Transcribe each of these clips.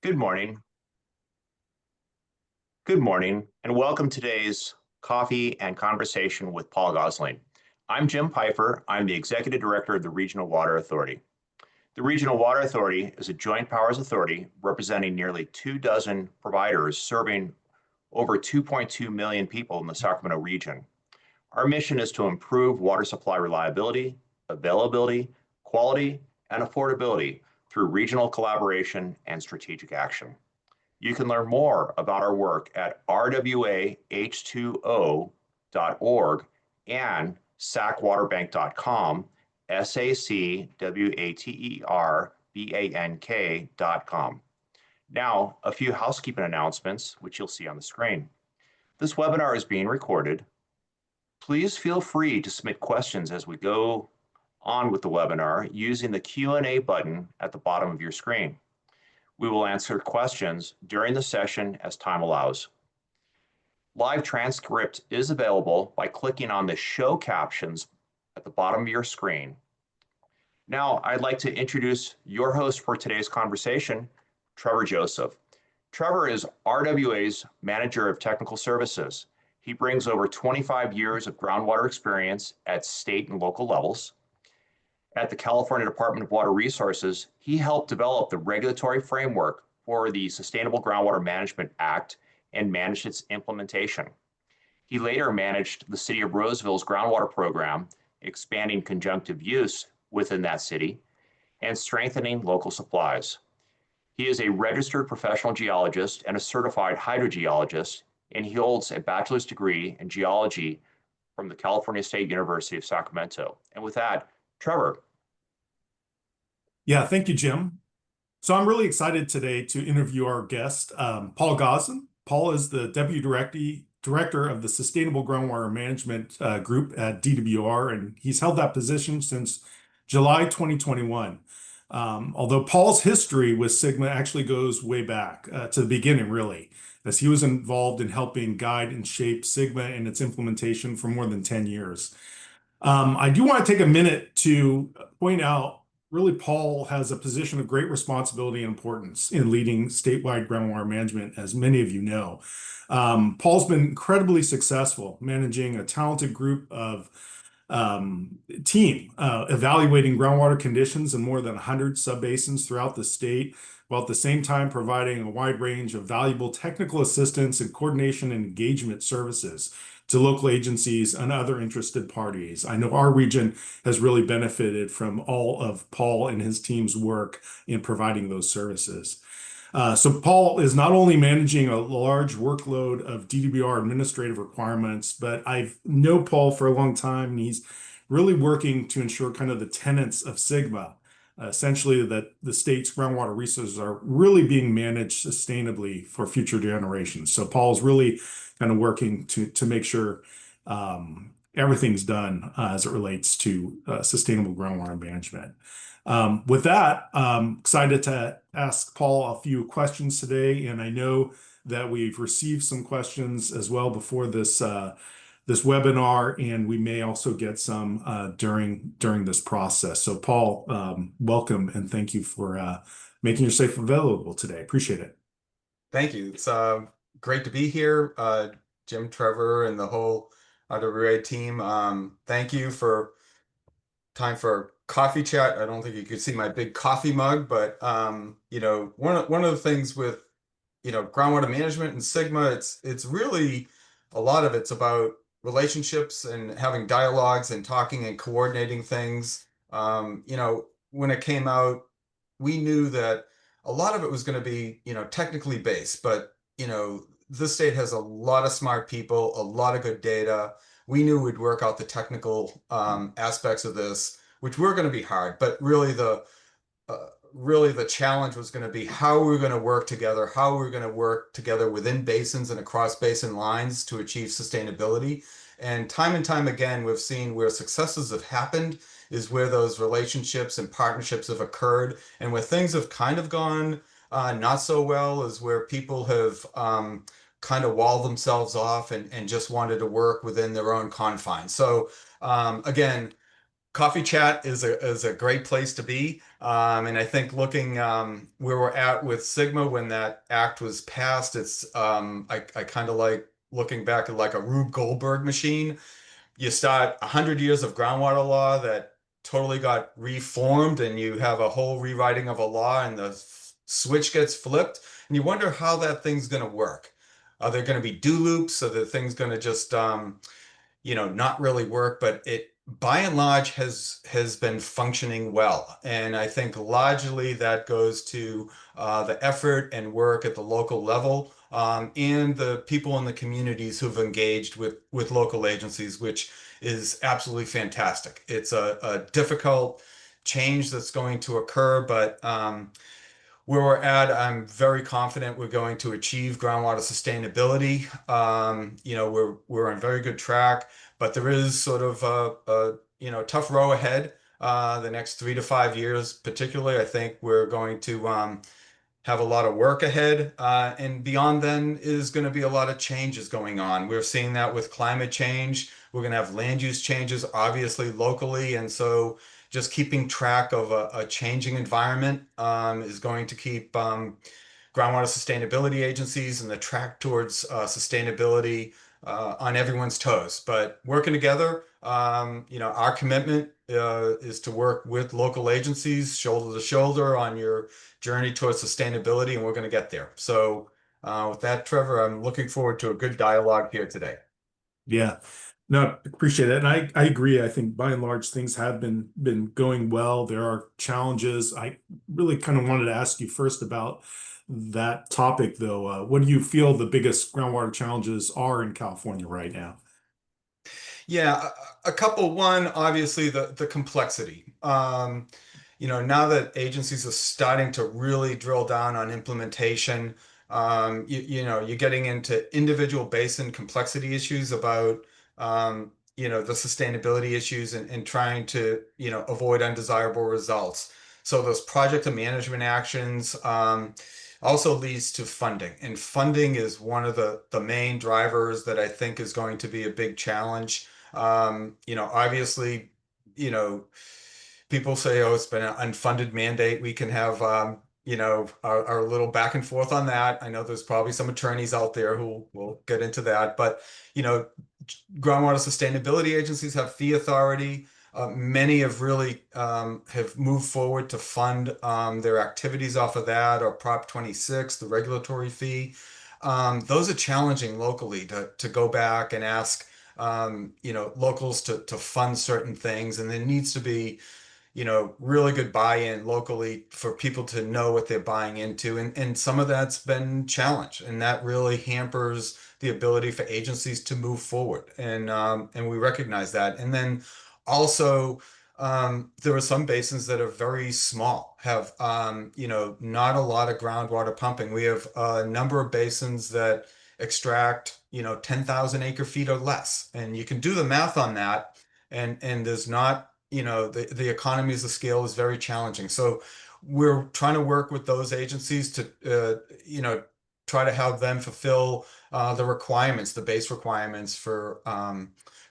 Good morning. Good morning, and welcome to today's coffee and conversation with Paul Gosselin. I'm Jim Pfeiffer. I'm the Executive Director of the Regional Water Authority. The Regional Water Authority is a joint powers authority representing nearly 24 providers serving over 2.2 million people in the Sacramento region. Our mission is to improve water supply reliability, availability, quality, and affordability through regional collaboration and strategic action. You can learn more about our work at rwah2o.org and sacwaterbank.com, SACWATERBANK.com. Now, a few housekeeping announcements, which you'll see on the screen. This webinar is being recorded. Please feel free to submit questions as we go on with the webinar using the Q&A button at the bottom of your screen. We will answer questions during the session as time allows. Live transcript is available by clicking on the Show Captions at the bottom of your screen. Now, I'd like to introduce your host for today's conversation, Trevor Joseph. Trevor is RWA's Manager of Technical Services. He brings over 25 years of groundwater experience at state and local levels. At the California Department of Water Resources, he helped develop the regulatory framework for the Sustainable Groundwater Management Act and managed its implementation. He later managed the City of Roseville's groundwater program, expanding conjunctive use within that city and strengthening local supplies. He is a registered professional geologist and a certified hydrogeologist, and he holds a bachelor's degree in geology from the California State University of Sacramento. And with that, Trevor. Yeah, thank you, Jim. So I'm really excited today to interview our guest, Paul Gosselin. Paul is the Deputy Director of the Sustainable Groundwater Management Group at DWR, and he's held that position since July 2021. Although Paul's history with SGMA actually goes way back to the beginning, really, as he was involved in helping guide and shape SGMA and its implementation for more than 10 years. I do want to take a minute to point out, really, Paul has a position of great responsibility and importance in leading statewide groundwater management, as many of you know. Paul's been incredibly successful managing a talented group of team evaluating groundwater conditions in more than 100 subbasins throughout the state, while at the same time providing a wide range of valuable technical assistance and coordination and engagement services to local agencies and other interested parties. I know our region has really benefited from all of Paul and his team's work in providing those services. So Paul is not only managing a large workload of DWR administrative requirements, but I know Paul for a long time, and he's really working to ensure kind of the tenets of SGMA, essentially that the state's groundwater resources are really being managed sustainably for future generations. So Paul's really kind of working to make sure everything's done as it relates to sustainable groundwater management. With that, I'm excited to ask Paul a few questions today, and I know that we've received some questions as well before this webinar, and we may also get some during this process. So Paul, welcome, and thank you for making yourself available today. Appreciate it. Thank you. It's great to be here, Jim, Trevor, and the whole RWA team. Thank you for time for coffee chat. I don't think you could see my big coffee mug, but you know, one of the things with groundwater management and SGMA, it's really a lot of it's about relationships and having dialogues and talking and coordinating things. When it came out, we knew that a lot of it was going to be technically based, but this state has a lot of smart people, a lot of good data. We knew we'd work out the technical aspects of this, which were going to be hard, but really the challenge was going to be how we're going to work together, how we're going to work together within basins and across basin lines to achieve sustainability. And time again, we've seen where successes have happened is where those relationships and partnerships have occurred, and where things have kind of gone not so well is where people have kind of walled themselves off and just wanted to work within their own confines. So again, Coffee chat is a great place to be. And I think looking where we're at with Sigma when that act was passed, it's I kind of like looking back at like a Rube Goldberg machine. You start 100 years of groundwater law that totally got reformed, and you have a whole rewriting of a law, and the switch gets flipped, and you wonder how that thing's going to work. Are there going to be do loops? Are the things going to just not really work? But it by and large has been functioning well. And I think largely that goes to the effort and work at the local level, and the people in the communities who've engaged with local agencies, which is absolutely fantastic. It's a difficult change that's going to occur, but where we're at, I'm very confident we're going to achieve groundwater sustainability. We're on very good track, but there is sort of a tough row ahead. The next 3 to 5 years, particularly, I think we're going to have a lot of work ahead. And beyond then is going to be a lot of changes going on. We're seeing that with climate change. We're going to have land use changes, obviously, locally. And so just keeping track of a changing environment is going to keep groundwater sustainability agencies and the track towards sustainability on everyone's toes. But working together, our commitment is to work with local agencies shoulder to shoulder on your journey towards sustainability, and we're going to get there. So with that, Trevor, I'm looking forward to a good dialogue here today. Yeah. No, appreciate it. And I agree. I think by and large things have been going well. There are challenges. I really kind of wanted to ask you first about that topic though. What do you feel the biggest groundwater challenges are in California right now? Yeah, a couple. One, obviously, the complexity. Now that agencies are starting to really drill down on implementation, you're getting into individual basin complexity issues about, the sustainability issues and trying to, avoid undesirable results. So those project and management actions, also leads to funding. And funding is one of the main drivers that I think is going to be a big challenge. Obviously, you know, people say, oh, it's been an unfunded mandate. We can have, our little back and forth on that. I know there's probably some attorneys out there who will get into that, but, you know, groundwater sustainability agencies have fee authority. Many have really have moved forward to fund their activities off of that, or Prop 26, the regulatory fee. Those are challenging locally to go back and ask locals to fund certain things, and there needs to be really good buy-in locally for people to know what they're buying into. And some of that's been challenged, and that really hampers the ability for agencies to move forward. And we recognize that. And then also, there are some basins that are very small, have, not a lot of groundwater pumping. We have a number of basins that extract, 10,000 acre feet or less. And you can do the math on that. And there's not the economies of scale is very challenging. So we're trying to work with those agencies to, try to have them fulfill the requirements, the base requirements for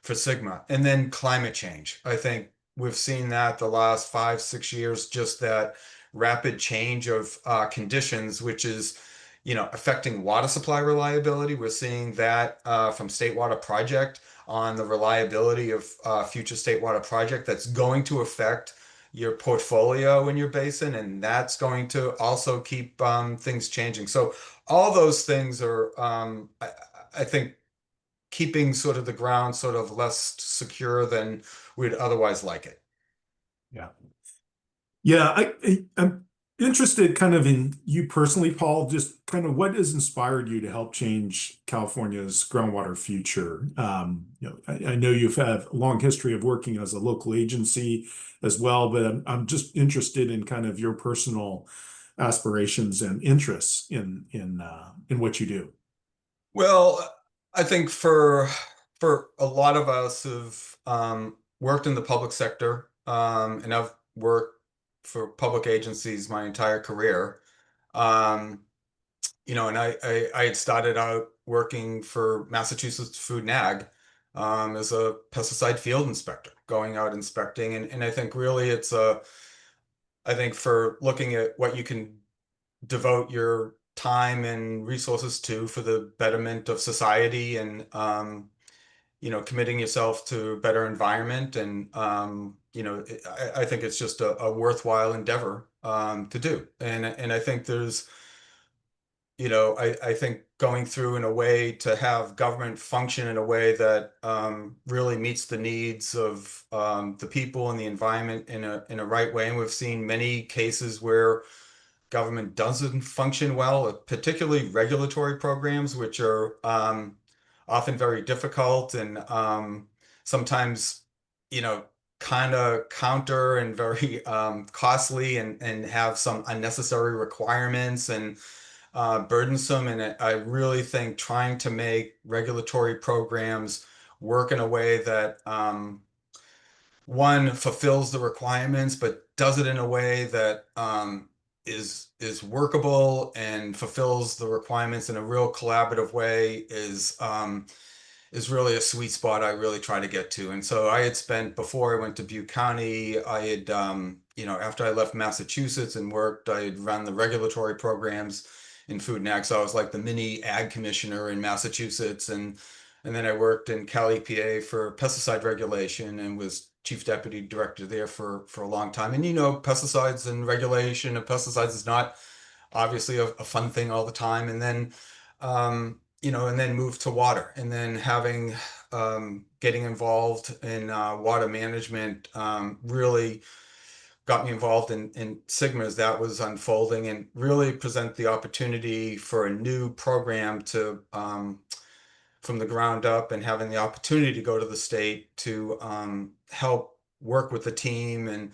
Sigma. And then climate change. I think we've seen that the last 5, 6 years, just that rapid change of conditions, which is affecting water supply reliability. We're seeing that from State Water Project on the reliability of future state water project that's going to affect your portfolio in your basin, and that's going to also keep things changing. So all those things are, I think, keeping sort of the ground sort of less secure than we'd otherwise like it. Yeah. Yeah, I'm interested kind of in you personally, Paul, just kind of what has inspired you to help change California's groundwater future. I know you've had a long history of working as a local agency as well, but I'm just interested in kind of your personal aspirations and interests in what you do. Well, I think for a lot of us who've worked in the public sector, and I've worked for public agencies my entire career. Um, and I had started out working for Massachusetts Food and Ag as a pesticide field inspector, going out inspecting. And I think really I think for looking at what you can devote your time and resources to for the betterment of society and, committing yourself to a better environment. And, I think it's just a worthwhile endeavor, to do. And I think I think going through in a way to have government function in a way that really meets the needs of the people and the environment in a right way. And we've seen many cases where government doesn't function well, particularly regulatory programs, which are often very difficult and sometimes, you know, kind of counter and very costly and have some unnecessary requirements and burdensome. And I really think trying to make regulatory programs work in a way that one fulfills the requirements, but does it in a way that is workable and fulfills the requirements in a real collaborative way is really a sweet spot I really try to get to. And so I had spent, before I went to Butte County, I had after I left Massachusetts and worked, I had run the regulatory programs in food and ag. So I was like the mini ag commissioner in Massachusetts, and then I worked in Cal EPA for pesticide regulation and was chief deputy director there for a long time. And pesticides and regulation of pesticides is not obviously a fun thing all the time. And then and then moved to water, and then getting involved in water management really got me involved in SGMA as that was unfolding, and really present the opportunity for a new program to from the ground up, and having the opportunity to go to the state to help work with the team and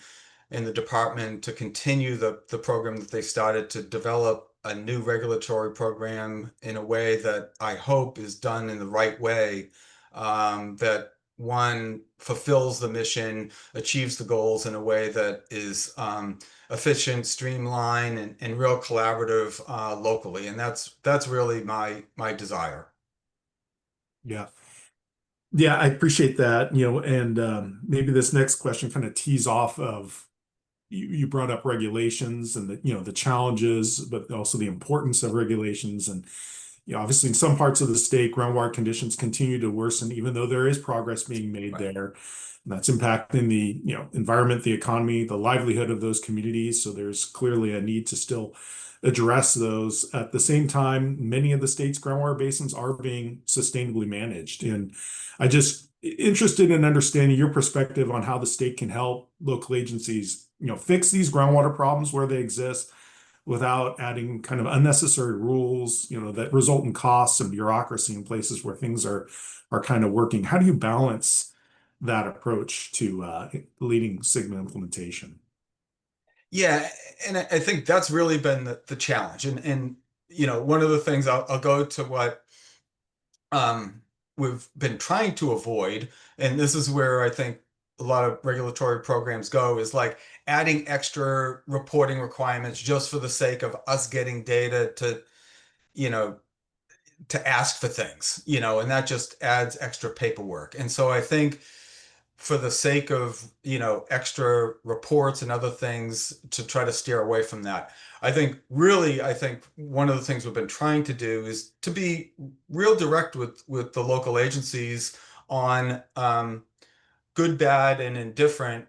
in the department to continue the program that they started, to develop a new regulatory program in a way that I hope is done in the right way, that one fulfills the mission, achieves the goals in a way that is efficient, streamlined, and real collaborative locally. And that's really my desire. Yeah. Yeah, I appreciate that, and maybe this next question kind of tees off of you brought up regulations and the challenges, but also the importance of regulations. And obviously in some parts of the state, groundwater conditions continue to worsen, even though there is progress being made Right. there. And that's impacting the environment, the economy, the livelihood of those communities. So there's clearly a need to still address those. At the same time, many of the state's groundwater basins are being sustainably managed. And I just interested in understanding your perspective on how the state can help local agencies, fix these groundwater problems where they exist without adding kind of unnecessary rules, that result in costs and bureaucracy in places where things are kind of working. How do you balance that approach to leading SGMA implementation? Yeah, and I think that's really been the challenge. And one of the things I'll go to what we've been trying to avoid, and this is where I think a lot of regulatory programs go, is like adding extra reporting requirements just for the sake of us getting data you know, to ask for things, and that just adds extra paperwork. And so I think for the sake of, extra reports and other things, to try to steer away from that. I think one of the things we've been trying to do is to be real direct with the local agencies on good, bad, and indifferent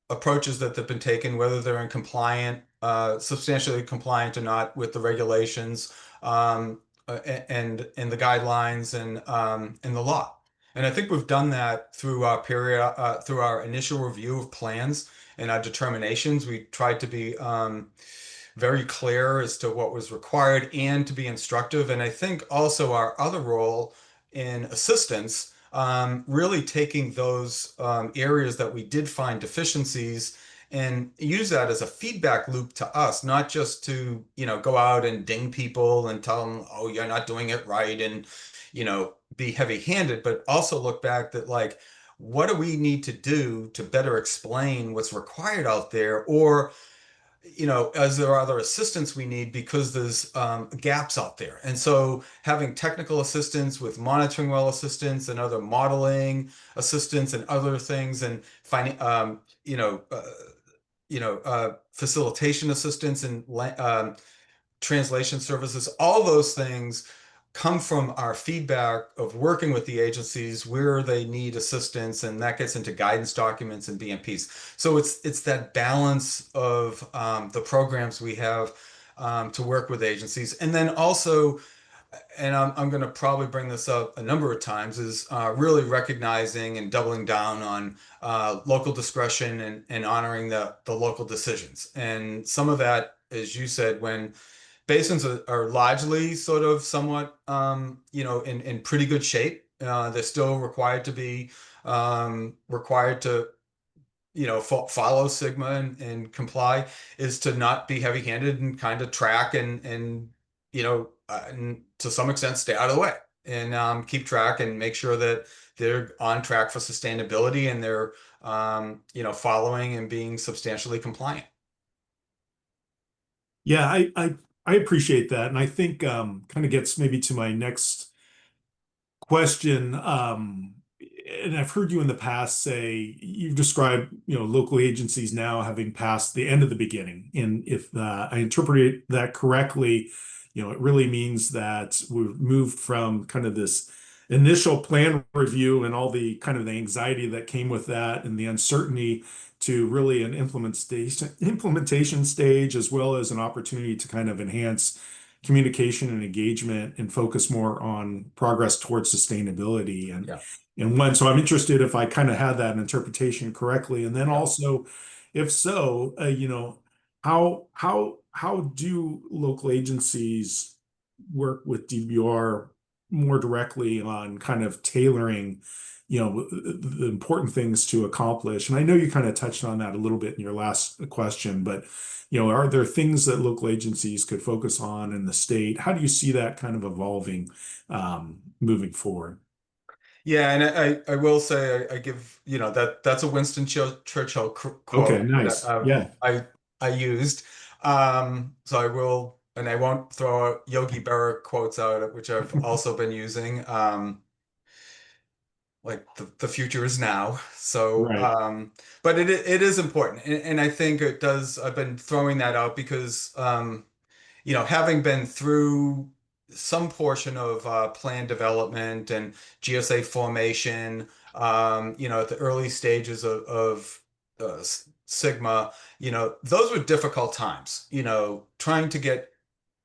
approaches that have been taken, whether they're in substantially compliant or not with the regulations, and the guidelines and the law. And I think we've done that through through our initial review of plans and our determinations. We tried to be very clear as to what was required and to be instructive. And I think also our other role in assistance, really taking those areas that we did find deficiencies and use that as a feedback loop to us, not just to, go out and ding people and tell them, oh, you're not doing it right, and, be heavy-handed, but also look back that, like, what do we need to do to better explain what's required out there? Or as there are other assistance we need because there's gaps out there. And so having technical assistance with monitoring well assistance and other modeling assistance and other things and finding, facilitation assistance and translation services, all those things come from our feedback of working with the agencies where they need assistance, and that gets into guidance documents and BMPs. So it's that balance of the programs we have to work with agencies, and then also, and I'm going to probably bring this up a number of times, is really recognizing and doubling down on local discretion and honoring the local decisions. And some of that, as you said, when basins are largely sort of somewhat, in pretty good shape. They're still required to be required to, follow Sigma and comply, is to not be heavy-handed and kind of track and to some extent stay out of the way and keep track and make sure that they're on track for sustainability and they're, following and being substantially compliant. Yeah, I appreciate that, and I think kind of gets maybe to my next question. And I've heard you in the past say you've described, local agencies now having passed the end of the beginning. And if I interpret that correctly, it really means that we've moved from kind of this initial plan review and all the kind of the anxiety that came with that and the uncertainty to really an implementation stage, as well as an opportunity to kind of enhance communication and engagement and focus more on progress towards sustainability. Yeah. So I'm interested if I kind of had that interpretation correctly. And then Yeah. also, if so, how do local agencies work with DWR more directly on kind of tailoring, the important things to accomplish? And I know you kind of touched on that a little bit in your last question, but are there things that local agencies could focus on in the state? How do you see that kind of evolving moving forward? Yeah, and I will say I give that's a Winston Churchill Okay, quote that nice. Yeah, I used. So I will, and I won't throw Yogi Berra quotes out, which I've also been using. Like the future is now. So, right. but it is important, and I think it does. I've been throwing that out because having been through some portion of plan development and GSA formation, at the early stages of Sigma, those were difficult times, trying to get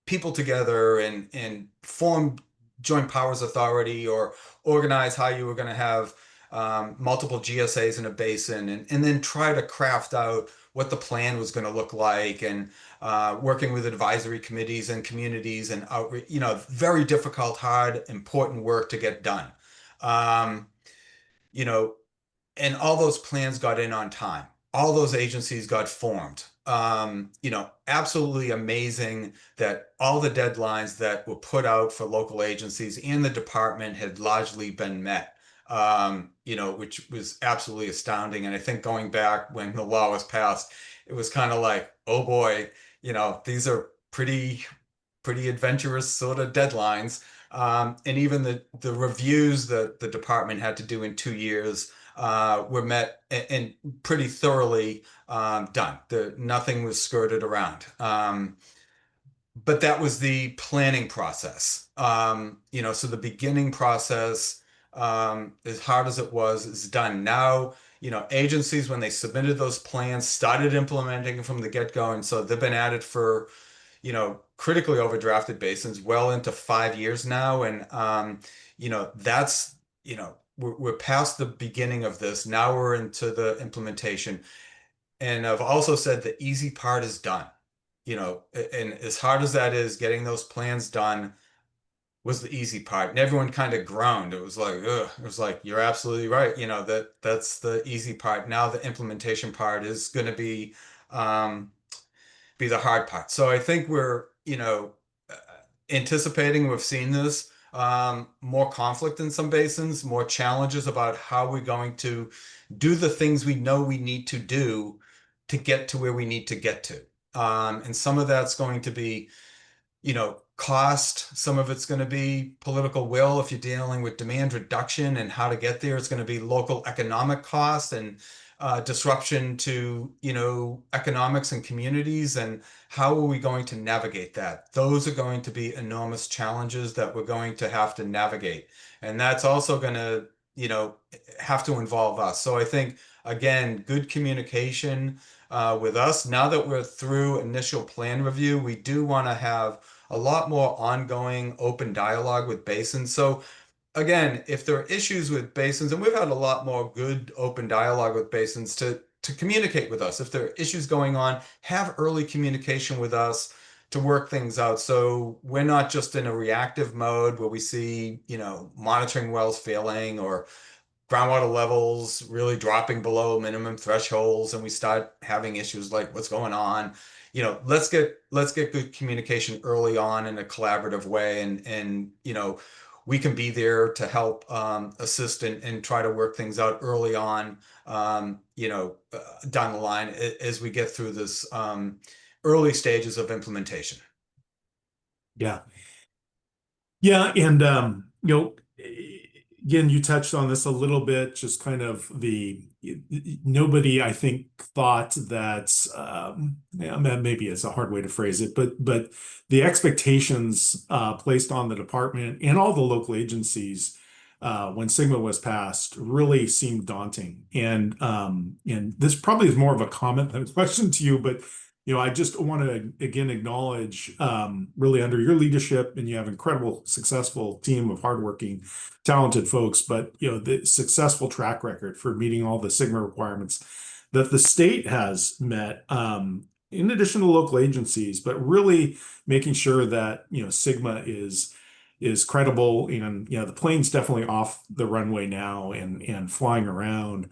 people together and form joint powers authority or organize how you were going to have multiple GSAs in a basin and then try to craft out what the plan was going to look like and working with advisory committees and communities and outreach, very difficult, hard, important work to get done. Um, you know, and all those plans got in on time. All those agencies got formed. Absolutely amazing that all the deadlines that were put out for local agencies and the department had largely been met. Which was absolutely astounding. And I think going back when the law was passed, it was kind of like, oh boy, these are pretty adventurous sort of deadlines. And even the reviews that the department had to do in 2 years were met and pretty thoroughly done. Nothing was skirted around. But that was the planning process. So the beginning process, as hard as it was, is done. Now, agencies, when they submitted those plans, started implementing from the get-go. And so they've been at it for critically overdrafted basins well into 5 years now. And, that's, we're past the beginning of this. Now we're into the implementation. And I've also said the easy part is done, and as hard as that is, getting those plans done was the easy part. And everyone kind of groaned. It was like, ugh, it was like, you're absolutely right. That's the easy part. Now the implementation part is going to be the hard part. So I think we're, anticipating, we've seen this, more conflict in some basins, more challenges about how we're going to do the things we know we need to do to get to where we need to get to. And some of that's going to be, cost. Some of it's going to be political will if you're dealing with demand reduction and how to get there. It's going to be local economic cost and disruption to, economics and communities. And how are we going to navigate that? Those are going to be enormous challenges that we're going to have to navigate. And that's also going to, have to involve us. So I think, again, good communication with us. Now that we're through initial plan review, we do want to have a lot more ongoing open dialogue with basins. So again, if there are issues with basins, and we've had a lot more good open dialogue with basins to communicate with us. If there are issues going on, have early communication with us to work things out. So we're not just in a reactive mode where we see, monitoring wells failing or groundwater levels really dropping below minimum thresholds, and we start having issues like what's going on. Let's get good communication early on in a collaborative way, and we can be there to help assist and try to work things out early on, down the line as we get through this early stages of implementation. Yeah. Yeah. And, again, you touched on this a little bit, just kind of nobody, I think, thought that, maybe it's a hard way to phrase it, but the expectations placed on the department and all the local agencies when SGMA was passed really seemed daunting. And this probably is more of a comment than a question to you, but I just want to again acknowledge really under your leadership, and you have an incredible, successful team of hardworking, talented folks, but the successful track record for meeting all the SGMA requirements that the state has met, in addition to local agencies, but really making sure that SGMA is credible, and the plane's definitely off the runway now and flying around.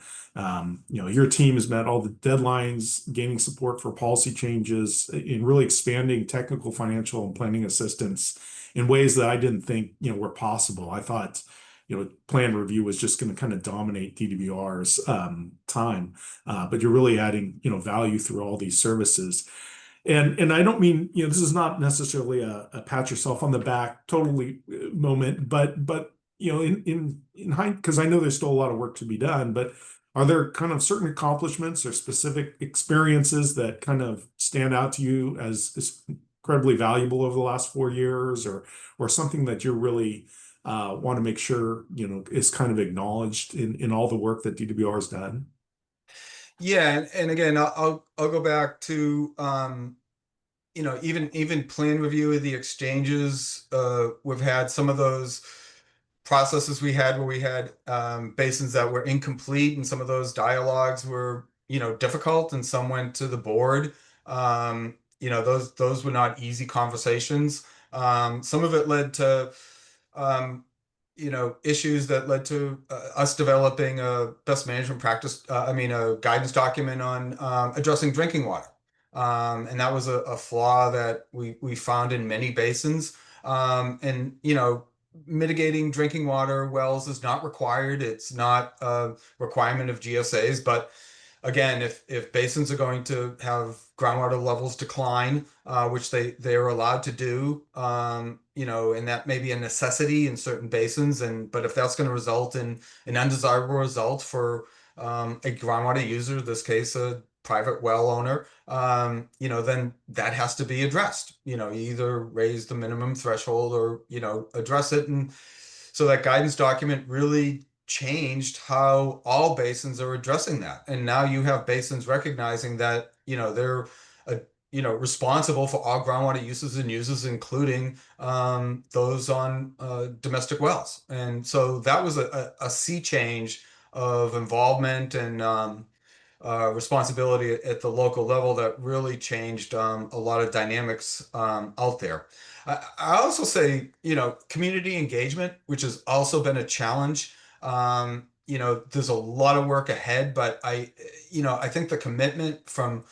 Your team has met all the deadlines, gaining support for policy changes, in really expanding technical, financial, and planning assistance in ways that I didn't think were possible. I thought plan review was just going to kind of dominate DWR's time, but you're really adding value through all these services. And I don't mean, this is not necessarily a pat yourself on the back totally moment, but in hindsight, because I know there's still a lot of work to be done, but are there kind of certain accomplishments or specific experiences that kind of stand out to you as incredibly valuable over the last 4 years, or something that you really want to make sure is kind of acknowledged in all the work that DWR has done? Yeah, and again, I'll go back to even plan review of the exchanges. We've had some of those processes we had where we had basins that were incomplete, and some of those dialogues were difficult, and some went to the board. Those were not easy conversations. Some of it led to issues that led to us developing a best management practice, a guidance document on addressing drinking water. And that was a flaw that we found in many basins. Mitigating drinking water wells is not required. It's not a requirement of GSAs, but again, if basins are going to have groundwater levels decline, which they are allowed to do, and that may be a necessity in certain basins, but if that's going to result in an undesirable result for a groundwater user, in this case a private well owner, then that has to be addressed. You either raise the minimum threshold or address it, and so that guidance document really changed how all basins are addressing that. And now you have basins recognizing that, they're, responsible for all groundwater uses and uses, including those on domestic wells. And so that was a sea change of involvement and responsibility at the local level that really changed a lot of dynamics out there. I also say, community engagement, which has also been a challenge. There's a lot of work ahead, but I think the commitment from,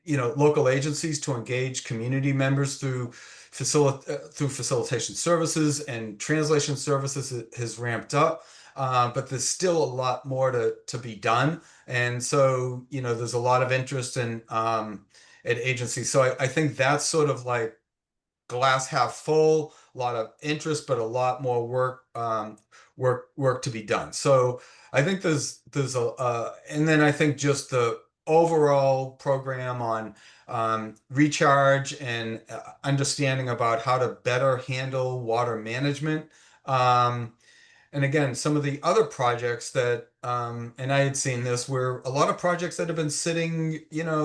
local agencies to engage community members through facilitation services and translation services has ramped up. but there's still a lot more to be done. And so, there's a lot of interest in at agencies. So I think that's sort of like glass half full, a lot of interest, but a lot more work to be done. So I think there's and then I think just the overall program on recharge and understanding about how to better handle water management. Um, and again, some of the other projects that, and I had seen this, were a lot of projects that have been sitting,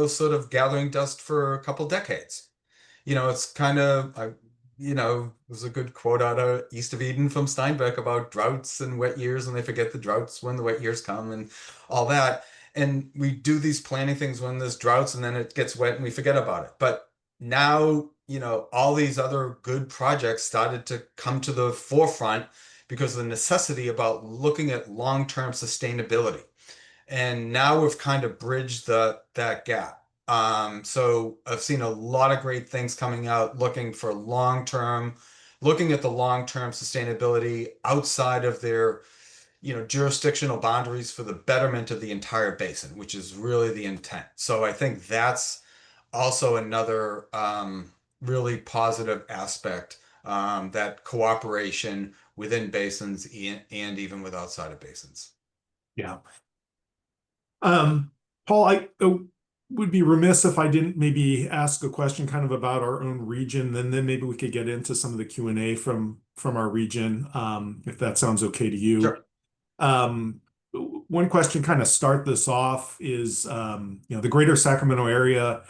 sort of gathering dust for a couple decades. It's kind of, there's a good quote out of East of Eden from Steinbeck about droughts and wet years, and they forget the droughts when the wet years come and all that. And we do these planning things when there's droughts and then it gets wet and we forget about it. But now, all these other good projects started to come to the forefront because of the necessity about looking at long-term sustainability. And now we've kind of bridged that gap. So I've seen a lot of great things coming out looking at the long-term sustainability outside of their, jurisdictional boundaries for the betterment of the entire basin, which is really the intent. So I think that's also another really positive aspect, that cooperation within basins and even with outside of basins. Yeah. Paul, I would be remiss if I didn't maybe ask a question kind of about our own region, and then maybe we could get into some of the Q&A from our region, if that sounds okay to you. Sure. One question kind of start this off is, the greater Sacramento area,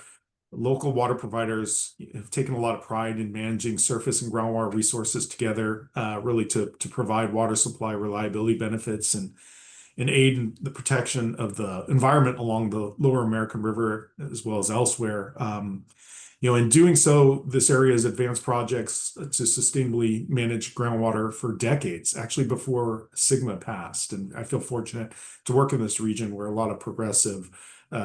local water providers have taken a lot of pride in managing surface and groundwater resources together, really to provide water supply reliability benefits and aid in the protection of the environment along the Lower American River as well as elsewhere. In doing so, this area has advanced projects to sustainably manage groundwater for decades, actually before SGMA passed. And I feel fortunate to work in this region where a lot of progressive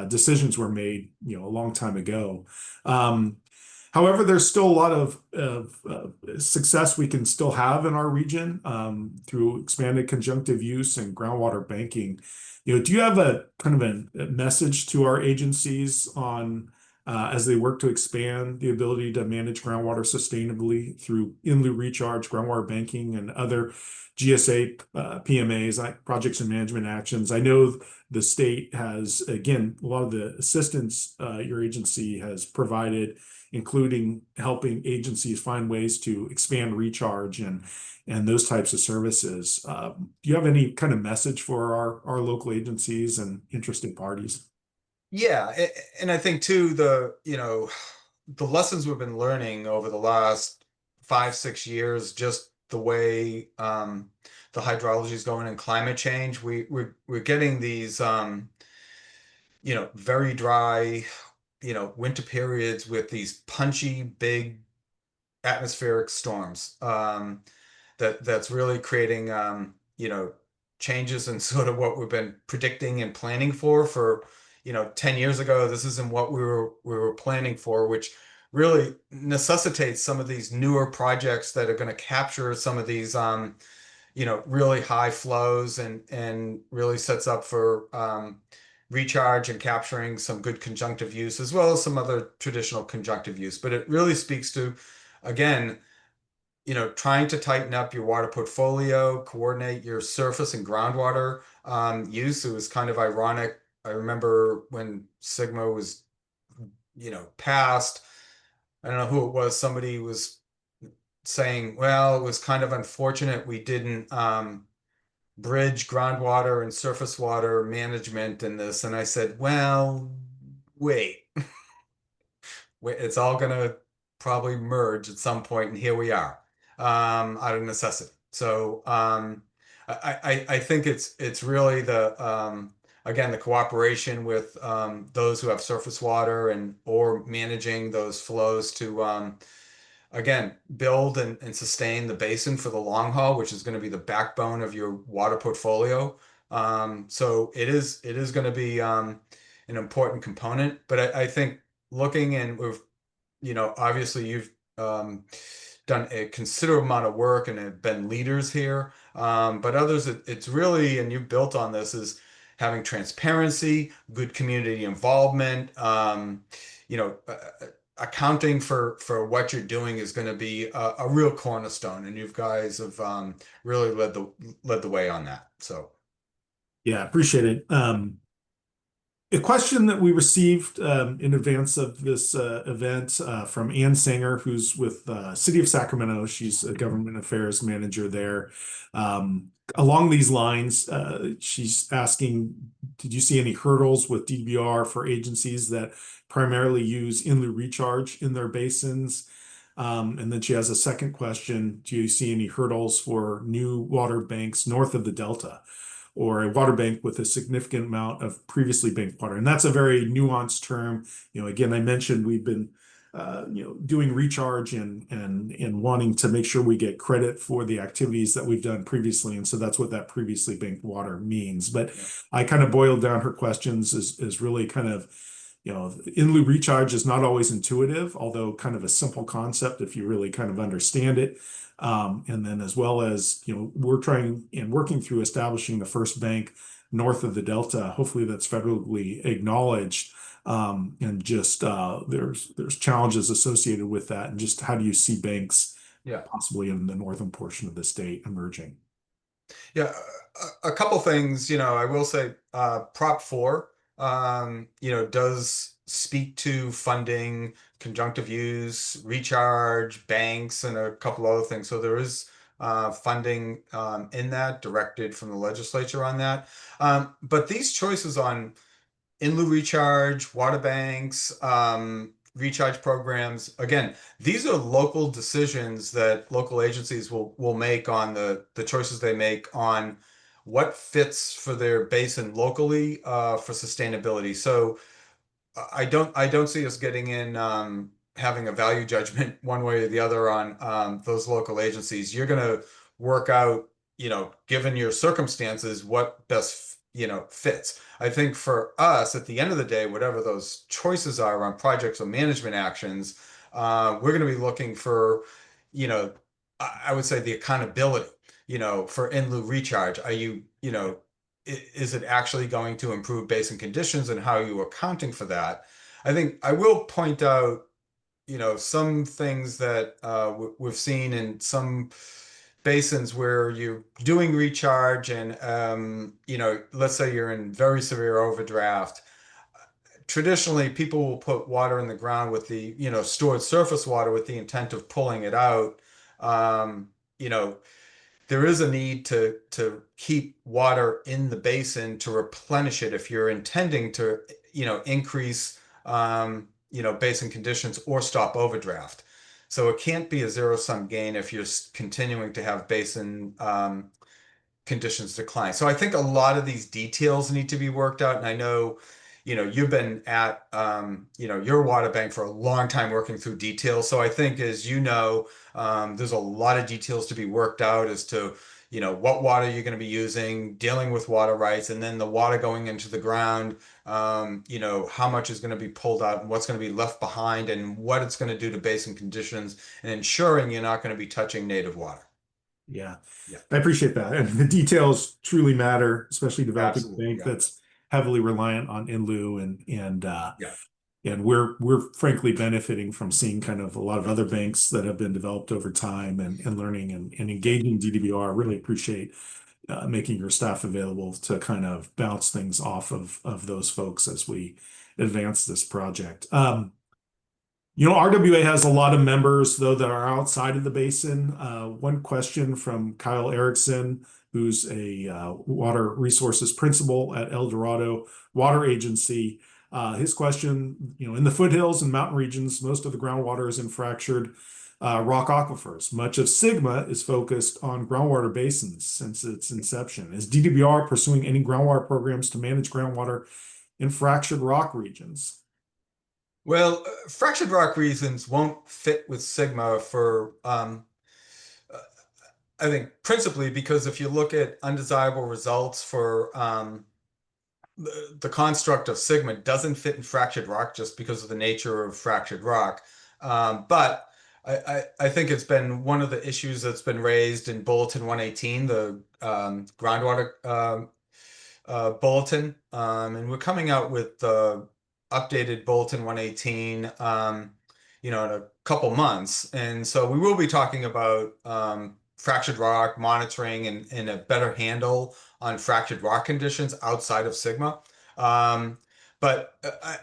decisions were made, a long time ago. However, there's still a lot of success we can still have in our region through expanded conjunctive use and groundwater banking. Do you have a kind of a message to our agencies on as they work to expand the ability to manage groundwater sustainably through in-lieu recharge, groundwater banking, and other GSA PMAs, like projects and management actions? I know the state has, again, a lot of the assistance your agency has provided, including helping agencies find ways to expand recharge and those types of services. Do you have any kind of message for our local agencies and interested parties? Yeah, and I think too, the lessons we've been learning over the last 5, 6 years, just the way the hydrology is going and climate change, we're getting these very dry, winter periods with these punchy big atmospheric storms, that's really creating changes in sort of what we've been predicting and planning for 10 years ago. This isn't what we were planning for, which really necessitates some of these newer projects that are going to capture some of these really high flows and really sets up for recharge and capturing some good conjunctive use as well as some other traditional conjunctive use. But it really speaks to, again, trying to tighten up your water portfolio, coordinate your surface and groundwater use. It was kind of ironic. I remember when SGMA was, passed, I don't know who it was, somebody was saying, well, it was kind of unfortunate we didn't bridge groundwater and surface water management in this. And I said, well, wait, it's all going to probably merge at some point, and here we are, out of necessity. So I think it's really again, the cooperation with those who have surface water or managing those flows to again, build and sustain the basin for the long haul, which is going to be the backbone of your water portfolio. So it is going to be an important component. But I think looking, and we've, obviously you've done a considerable amount of work and have been leaders here. But others, it's really, and you've built on this, is having transparency, good community involvement. You know, accounting for what you're doing is going to be a real cornerstone, and you guys have really led the way on that. So Yeah, appreciate it. A question that we received in advance of this event from Ann Sanger, who's with City of Sacramento. She's a government affairs manager there. Along these lines, she's asking, did you see any hurdles with DWR for agencies that primarily use in-lieu recharge in their basins? And then she has a second question. Do you see any hurdles for new water banks north of the Delta, or a water bank with a significant amount of previously banked water? And that's a very nuanced term. Again, I mentioned we've been doing recharge and wanting to make sure we get credit for the activities that we've done previously. And so that's what that previously banked water means. But I kind of boiled down her questions as really kind of, in-lieu recharge is not always intuitive, although kind of a simple concept if you really kind of understand it. And then as well as, we're trying and working through establishing the first bank north of the Delta. Hopefully that's federally acknowledged. And just there's challenges associated with that. And just how do you see banks possibly in the northern portion of the state emerging? Yeah, a couple things, I will say Prop 4, does speak to funding, conjunctive use, recharge, banks, and a couple other things. So there is funding in that directed from the legislature on that. But these choices on in-lieu recharge, water banks, recharge programs, again, these are local decisions that local agencies will make on the choices they make on what fits for their basin locally for sustainability. So I don't see us getting in having a value judgment one way or the other on those local agencies. You're going to work out, given your circumstances, what best fits. I think for us, at the end of the day, whatever those choices are on projects or management actions, we're going to be looking for, I would say the accountability, for in-lieu recharge. Are you, is it actually going to improve basin conditions, and how are you accounting for that? I think I will point out, some things that we've seen in some basins where you're doing recharge and, let's say you're in very severe overdraft. Traditionally, people will put water in the ground with the, stored surface water with the intent of pulling it out. Um, you know, there is a need to keep water in the basin to replenish it if you're intending to, increase, basin conditions or stop overdraft. So it can't be a zero-sum gain if you're continuing to have basin conditions decline. So I think a lot of these details need to be worked out. And I know, you've been at, your water bank for a long time working through details. So I think, as there's a lot of details to be worked out as to, what water you're going to be using, dealing with water rights, and then the water going into the ground, how much is going to be pulled out and what's going to be left behind and what it's going to do to basin conditions, and ensuring you're not going to be touching native water. Yeah, Yeah. I appreciate that. And the details truly matter, especially developing a Absolutely, bank yeah. that's heavily reliant on in-lieu and Yeah. and we're frankly benefiting from seeing kind of a lot of other banks that have been developed over time and learning and engaging DWR. Really appreciate making your staff available to kind of bounce things off of those folks as we advance this project. RWA has a lot of members, though, that are outside of the basin. One question from Kyle Erickson, who's a water resources principal at El Dorado Water Agency. His question, in the foothills and mountain regions, most of the groundwater is in fractured rock aquifers. Much of SGMA is focused on groundwater basins since its inception. Is DWR pursuing any groundwater programs to manage groundwater in fractured rock regions? Well, fractured rock reasons won't fit with SGMA for, I think, principally because if you look at undesirable results for the construct of SGMA doesn't fit in fractured rock just because of the nature of fractured rock. But I think it's been one of the issues that's been raised in Bulletin 118, the groundwater bulletin, and we're coming out with the updated Bulletin 118, in a couple months, and so we will be talking about fractured rock monitoring and a better handle on fractured rock conditions outside of Sigma. But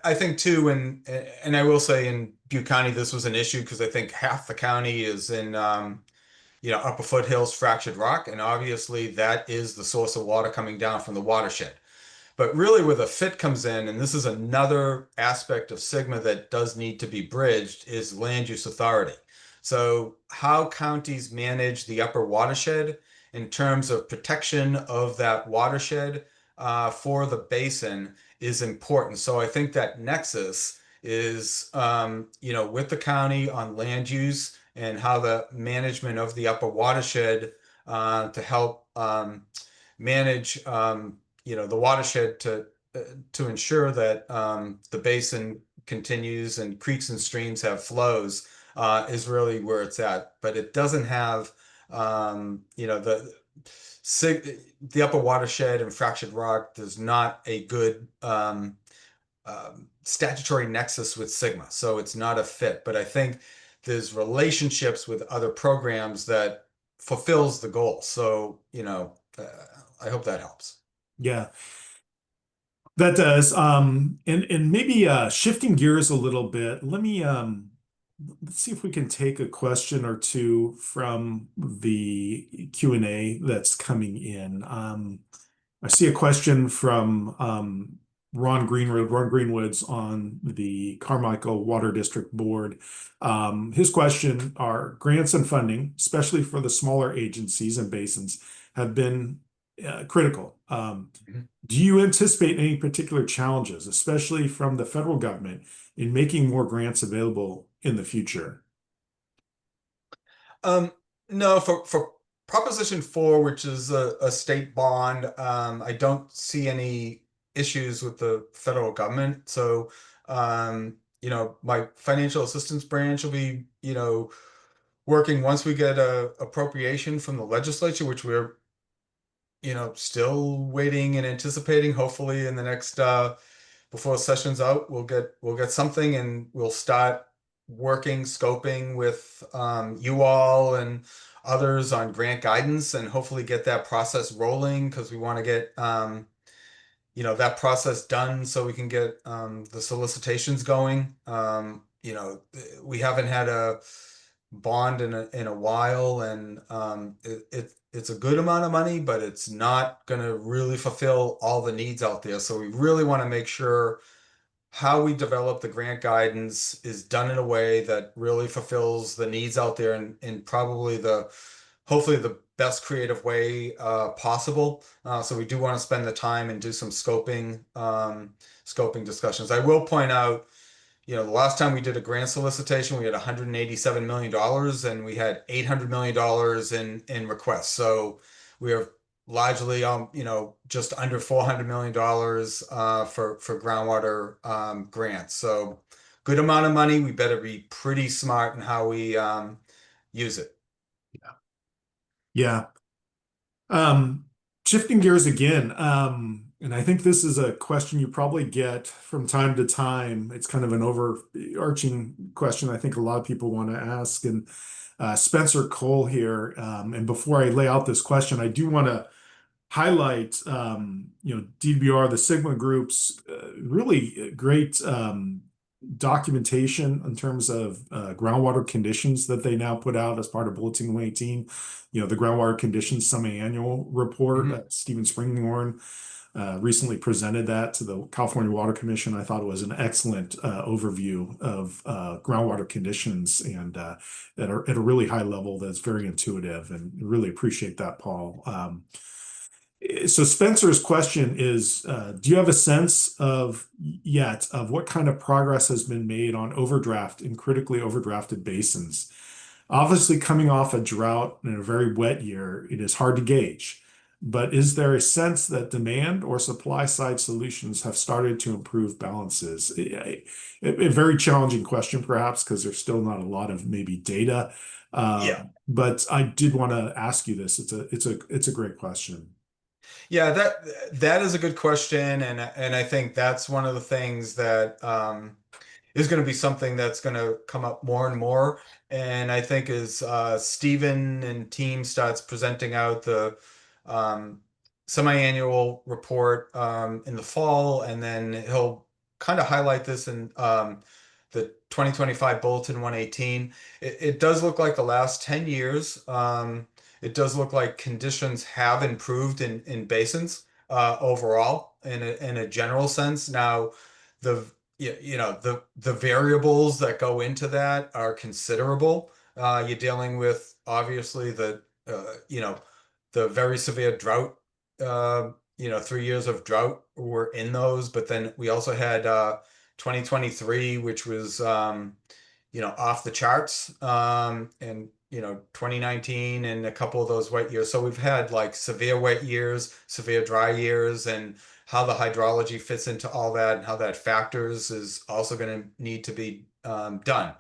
I think too, and I will say in Butte County, this was an issue because I think half the county is in upper foothills fractured rock, and obviously that is the source of water coming down from the watershed. But really, where the fit comes in, and this is another aspect of Sigma that does need to be bridged, is land use authority. So, how counties manage the upper watershed in terms of protection of that watershed for the basin is important. So, I think that nexus is, with the county on land use and how the management of the upper watershed to help manage the watershed to ensure that the basin continues and creeks and streams have flows is really where it's at. But it doesn't have the upper watershed and fractured rock. There's not a good statutory nexus with Sigma, so it's not a fit. But I think there's relationships with other programs that fulfills the goal. So I hope that helps. Yeah, that does. And maybe shifting gears a little bit, let's see if we can take a question or two from the Q&A that's coming in. I see a question from Ron Greenwood's on the Carmichael Water District Board. His question are grants and funding, especially for the smaller agencies and basins, have been critical. Do you anticipate any particular challenges, especially from the federal government, in making more grants available in the future? No, for Proposition 4, which is a state bond, I don't see any issues with the federal government. So, my financial assistance branch will be, working once we get a appropriation from the legislature, which we're still waiting and anticipating. Hopefully, in the next before session's out, we'll get something, and we'll start working, scoping with you all and others on grant guidance, and hopefully get that process rolling because we want to get that process done so we can get the solicitations going. We haven't had a bond in a while, and it's a good amount of money, but it's not going to really fulfill all the needs out there. So we really want to make sure how we develop the grant guidance is done in a way that really fulfills the needs out there in probably hopefully the best creative way possible. So we do want to spend the time and do some scoping discussions. I will point out, the last time we did a grant solicitation, we had $187 million and we had $800 million in requests. So we are largely, just under $400 million for groundwater grants. So good amount of money. We better be pretty smart in how we use it. Yeah. Shifting gears again, and I think this is a question you probably get from time to time. It's kind of an overarching question I think a lot of people want to ask. And Spencer Cole here, and before I lay out this question, I do want to highlight, DWR, the Sigma Group's really great documentation in terms of groundwater conditions that they now put out as part of Bulletin 118. The groundwater conditions semi-annual report. Stephen Springhorn recently presented that to the California Water Commission. I thought it was an excellent overview of groundwater conditions and at a really high level that's very intuitive, and really appreciate that, Paul. So Spencer's question is, do you have a sense of what kind of progress has been made on overdraft in critically overdrafted basins? Obviously, coming off a drought and a very wet year, it is hard to gauge. but is there a sense that demand or supply side solutions have started to improve balances? A very challenging question, perhaps, because there's still not a lot of maybe data. Yeah. But I did want to ask you this. It's a great question. Yeah, that is a good question, and I think that's one of the things that is going to be something that's going to come up more and more. And I think as Stephen and team starts presenting out the um, semi-annual report in the fall, and then he'll kind of highlight this in the 2025 Bulletin 118. It does look like the last 10 years. It does look like conditions have improved in basins overall in a general sense. Now, the the variables that go into that are considerable. You're dealing with obviously the very severe drought. 3 years of drought were in those, but then we also had 2023, which was off the charts, and 2019 and a couple of those wet years. So we've had like severe wet years, severe dry years, and how the hydrology fits into all that and how that factors is also going to need to be done.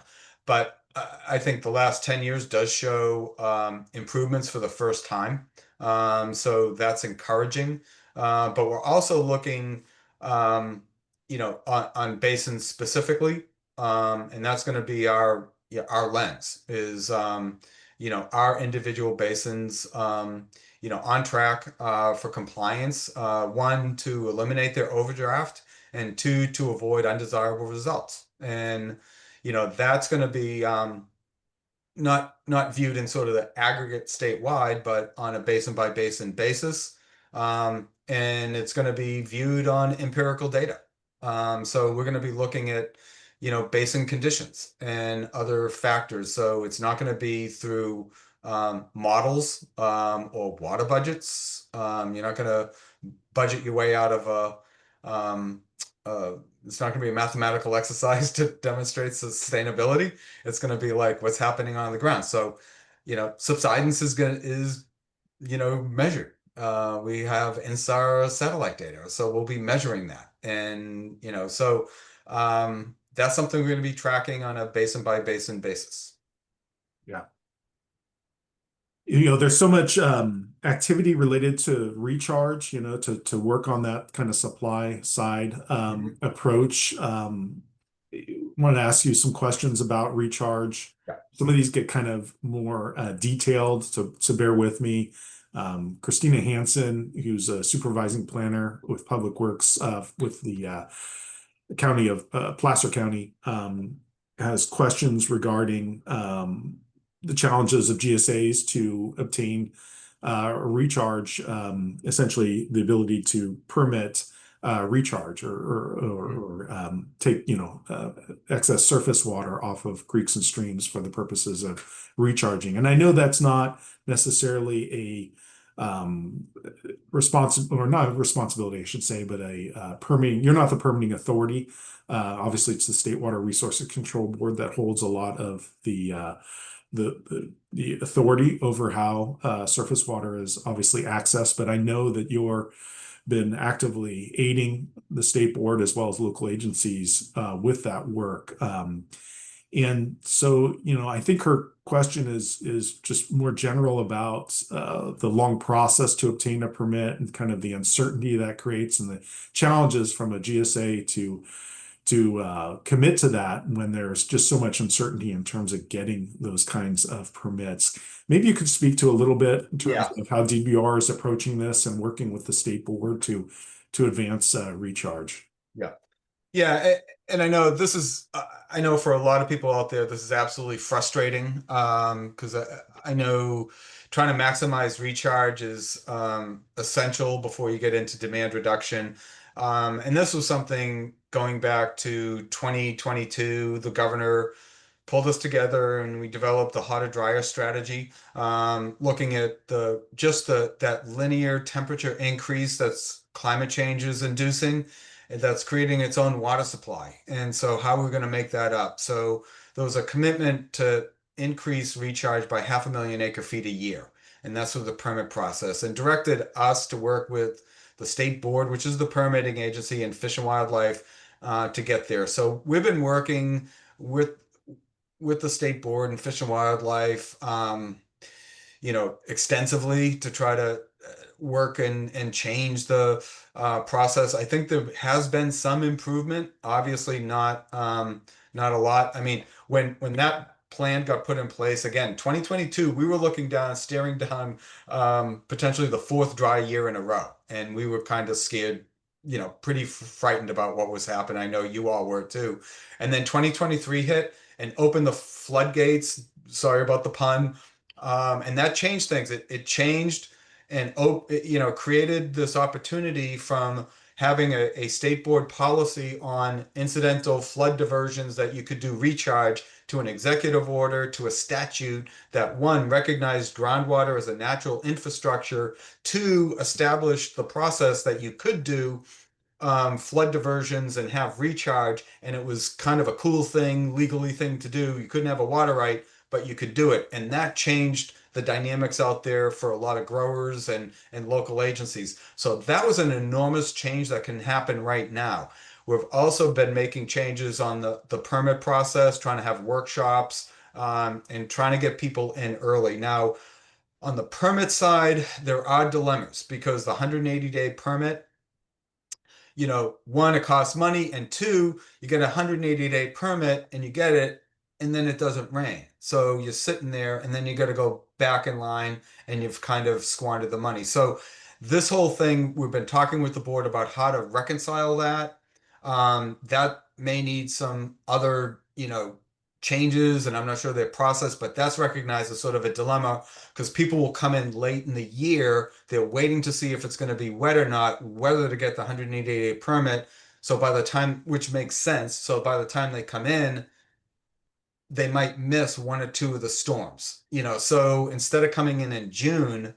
But I think the last 10 years does show improvements for the first time. So that's encouraging. But we're also looking, on basins specifically. And that's going to be our lens is, our individual basins, on track for compliance. One, to eliminate their overdraft, and two, to avoid undesirable results. And, that's going to be not viewed in sort of the aggregate statewide, but on a basin by basin basis. And it's going to be viewed on empirical data. So we're going to be looking at, basin conditions and other factors. So it's not going to be through models or water budgets. You're not going to budget your way out of it's not going to be a mathematical exercise to demonstrate sustainability. It's going to be like what's happening on the ground. So, subsidence is measured. We have INSAR satellite data, so we'll be measuring that. And, that's something we're going to be tracking on a basin by basin basis. Yeah. There's so much activity related to recharge, to work on that kind of supply side approach. Wanted to ask you some questions about recharge. Yeah. Some of these get kind of more detailed, so bear with me. Christina Hansen, who's a supervising planner with Public Works with the county of Placer County, has questions regarding the challenges of GSAs to obtain recharge, essentially the ability to permit recharge or take excess surface water off of creeks and streams for the purposes of recharging. And I know that's not necessarily a or not responsibility, I should say, but a permitting. You're not the permitting authority. Obviously, it's the State Water Resources Control Board that holds a lot of the authority over how surface water is obviously accessed. But I know that you're been actively aiding the state board as well as local agencies with that work. And so, I think her question is just more general about the long process to obtain a permit and kind of the uncertainty that creates and the challenges from a GSA to commit to that when there's just so much uncertainty in terms of getting those kinds of permits. Maybe you could speak to a little bit in terms of how DWR is approaching this and working with the state board to advance recharge. Yeah. Yeah, and I know this is, I know for a lot of people out there, this is absolutely frustrating because I know trying to maximize recharge is essential before you get into demand reduction. And this was something going back to 2022, the governor pulled us together and we developed the hotter dryer strategy, looking at that linear temperature increase that's climate change is inducing, and that's creating its own water supply. And so how are we going to make that up? So there was a commitment to increase recharge by 500,000 acre feet a year. and that's through the permit process, and directed us to work with the state board, which is the permitting agency, and Fish and Wildlife to get there. So we've been working with the state board and Fish and Wildlife, extensively to try to work and change the process. I think there has been some improvement, obviously not a lot. I mean, when that plan got put in place again, 2022, we were looking down, staring down potentially the fourth dry year in a row, and we were kind of scared, pretty frightened about what was happening. I know you all were too. And then 2023 hit and opened the floodgates. Sorry about the pun. And that changed things. It changed and created this opportunity from having a state board policy on incidental flood diversions that you could do recharge, to an executive order, to a statute that, one, recognized groundwater as a natural infrastructure, two, established the process that you could do flood diversions and have recharge, and it was kind of a cool thing, legally thing to do. You couldn't have a water right, but you could do it, and that changed the dynamics out there for a lot of growers and local agencies. So that was an enormous change that can happen right now. We've also been making changes on the permit process, trying to have workshops, and trying to get people in early. Now, on the permit side, there are dilemmas because the 180-day permit, one, it costs money, and two, you get a 180-day permit and you get it, and then it doesn't rain. So you're sitting there, and then you got to go back in line, and you've kind of squandered the money. So this whole thing, we've been talking with the board about how to reconcile that. That may need some other, changes, and I'm not sure their process, but that's recognized as sort of a dilemma because people will come in late in the year. They're waiting to see if it's going to be wet or not, whether to get the 180-day permit. So by the time, which makes sense. So by the time they come in, they might miss one or two of the storms, so instead of coming in June,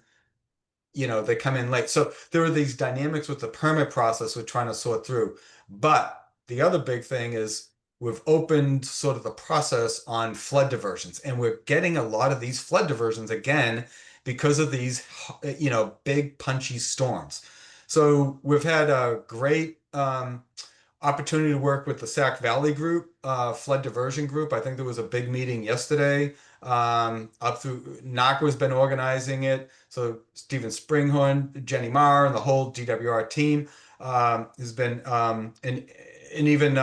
they come in late. So there are these dynamics with the permit process we're trying to sort through. But the other big thing is we've opened sort of the process on flood diversions, and we're getting a lot of these flood diversions again because of these, big punchy storms. So we've had a great opportunity to work with the Sac Valley group, flood diversion group. I think there was a big meeting yesterday. Up through NACWA's been organizing it. So Stephen Springhorn, Jenny Marr, and the whole DWR team has been, and even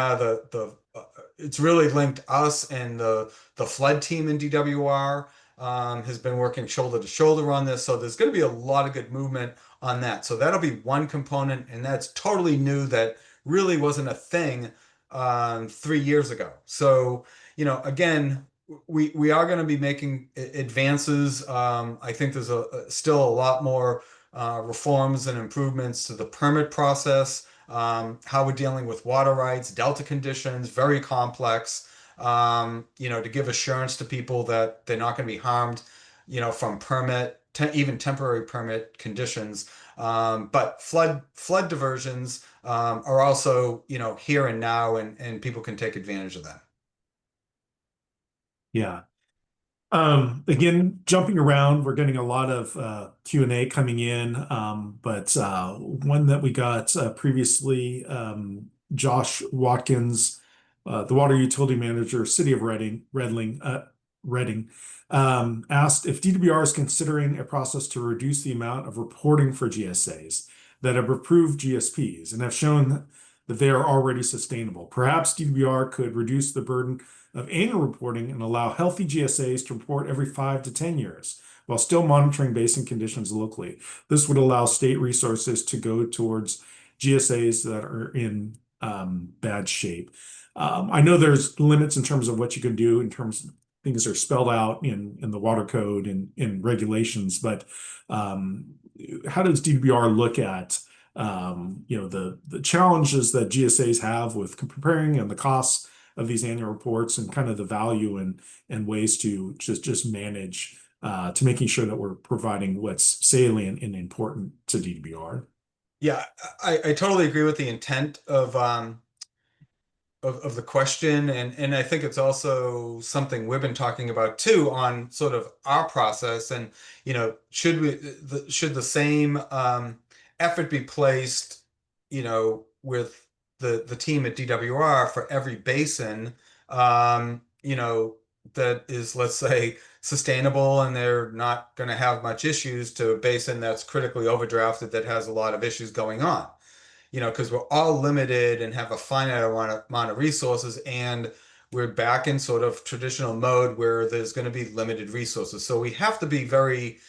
it's really linked us, and the flood team in DWR has been working shoulder to shoulder on this. So there's going to be a lot of good movement on that. So that'll be one component, and that's totally new, that really wasn't a thing 3 years ago. So, again, we are going to be making advances. I think there's still a lot more reforms and improvements to the permit process, how we're dealing with water rights, delta conditions, very complex, to give assurance to people that they're not going to be harmed, from even temporary permit conditions. But flood diversions are also, here and now, and people can take advantage of that. Yeah. Again, jumping around, we're getting a lot of Q&A coming in, but one that we got previously, Josh Watkins, the water utility manager, City of Reading, asked if DWR is considering a process to reduce the amount of reporting for GSAs that have approved GSPs and have shown that they are already sustainable. Perhaps DWR could reduce the burden of annual reporting and allow healthy GSAs to report every 5 to 10 years while still monitoring basin conditions locally. This would allow state resources to go towards GSAs that are in bad shape. I know there's limits in terms of what you can do in terms of things are spelled out in the water code and in regulations, but how does DWR look at the challenges that GSAs have with preparing and the costs of these annual reports, and kind of the value and ways to just manage to making sure that we're providing what's salient and important to DWR? Yeah, I totally agree with the intent of of the question, and I think it's also something we've been talking about too on sort of our process. And should the same effort be placed, with the team at DWR for every basin, that is, let's say, sustainable and they're not going to have much issues, to a basin that's critically overdrafted that has a lot of issues going on. Because we're all limited and have a finite amount of resources, and we're back in sort of traditional mode where there's going to be limited resources. So we have to be very,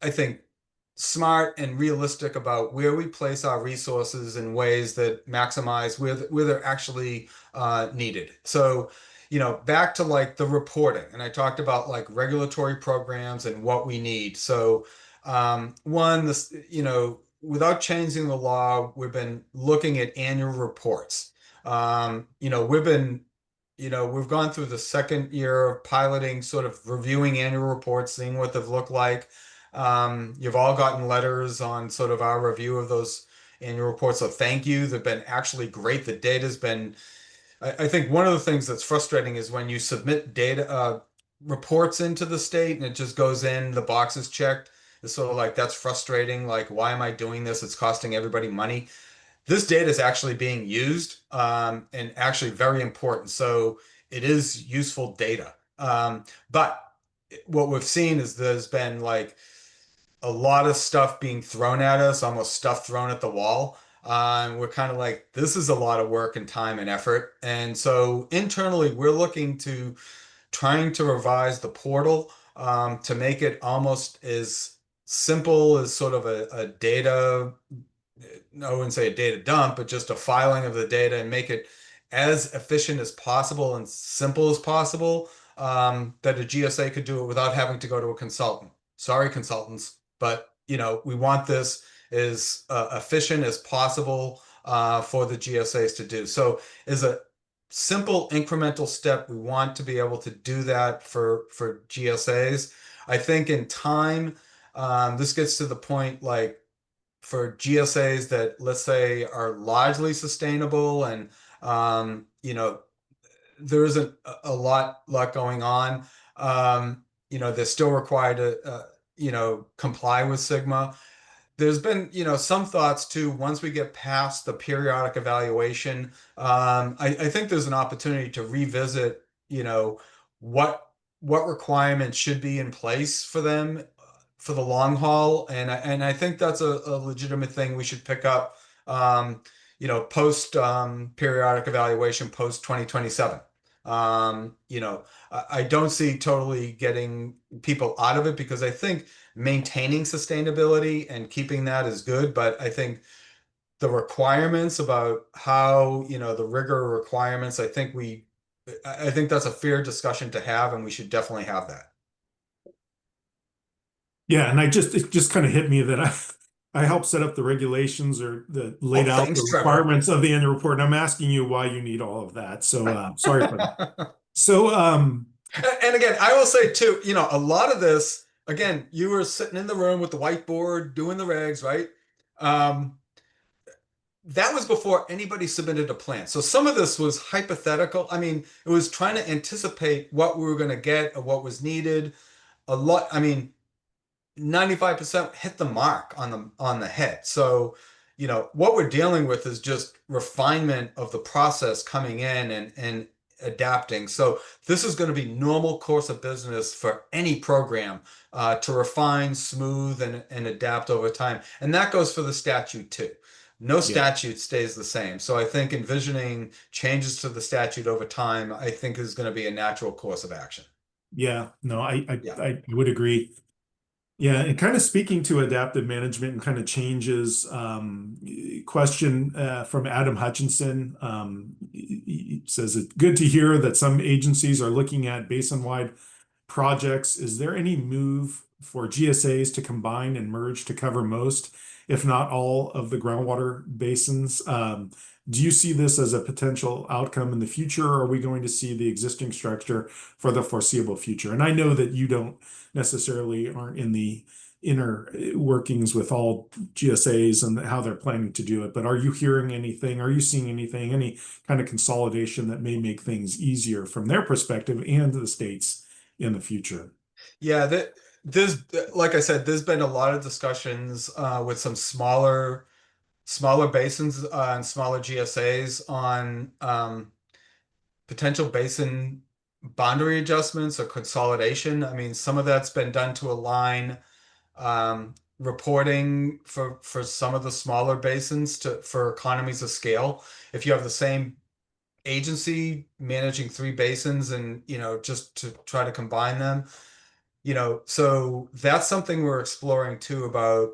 I think, smart and realistic about where we place our resources in ways that maximize where they're actually needed. So, back to like the reporting, and I talked about like regulatory programs and what we need. So, one, this, without changing the law, we've been looking at annual reports. We've gone through the second year of piloting, sort of reviewing annual reports, seeing what they've looked like. You've all gotten letters on sort of our review of those annual reports, so thank you. They've been actually great. The data's been, I think one of the things that's frustrating is when you submit data reports into the state and it just goes in, the box is checked. It's sort of like, that's frustrating. Like, why am I doing this? It's costing everybody money. This data is actually being used, and actually very important. So it is useful data. But what we've seen is there's been like a lot of stuff being thrown at us, almost stuff thrown at the wall. We're kind of like, this is a lot of work and time and effort. And so internally, we're looking to trying to revise the portal, to make it almost as simple as sort of a data, I wouldn't say a data dump, but just a filing of the data, and make it as efficient as possible and simple as possible, that a GSA could do it without having to go to a consultant. Sorry, consultants, but we want this as efficient as possible for the GSAs to do. So as a simple incremental step, we want to be able to do that for GSAs. I think in time, this gets to the point like for GSAs that, let's say, are largely sustainable, and there isn't a lot going on. They're still required to comply with Sigma. There's been, some thoughts too, once we get past the periodic evaluation, I think there's an opportunity to revisit, what requirements should be in place for them for the long haul. And I think that's a legitimate thing we should pick up, post periodic evaluation, post 2027. I don't see totally getting people out of it, because I think maintaining sustainability and keeping that is good, but I think the requirements about how, the rigor requirements, I think that's a fair discussion to have, and we should definitely have that. Yeah, and it just kind of hit me that I helped set up the regulations, or laid out Thanks, the Trevor. requirements of the annual report. And I'm asking you why you need all of that. So sorry for that. So and again, I will say too, a lot of this, again, you were sitting in the room with the whiteboard doing the regs, right? That was before anybody submitted a plan. So some of this was hypothetical. I mean, it was trying to anticipate what we were going to get or what was needed. A lot, I mean, 95% hit the mark on the head. So, what we're dealing with is just refinement of the process coming in and adapting. So this is going to be normal course of business for any program, to refine, smooth, and adapt over time. And that goes for the statute too. No statute stays the same. So I think envisioning changes to the statute over time, I think, is going to be a natural course of action. yeah, no, Yeah. I would agree. Yeah, and kind of speaking to adaptive management and kind of changes, question from Adam Hutchinson. He says it's good to hear that some agencies are looking at basin-wide projects, is there any move for GSAs to combine and merge to cover most, if not all, of the groundwater basins? Do you see this as a potential outcome in the future, or are we going to see the existing structure for the foreseeable future? And I know that you don't necessarily aren't in the inner workings with all GSAs and how they're planning to do it, but are you hearing anything? Are you seeing anything, any kind of consolidation that may make things easier from their perspective and the states in the future? Yeah, there's, like I said, there's been a lot of discussions with some smaller basins and smaller GSAs on potential basin boundary adjustments or consolidation. I mean, some of that's been done to align reporting for some of the smaller basins for economies of scale. If you have the same agency managing three basins and, just to try to combine them, so that's something we're exploring too about.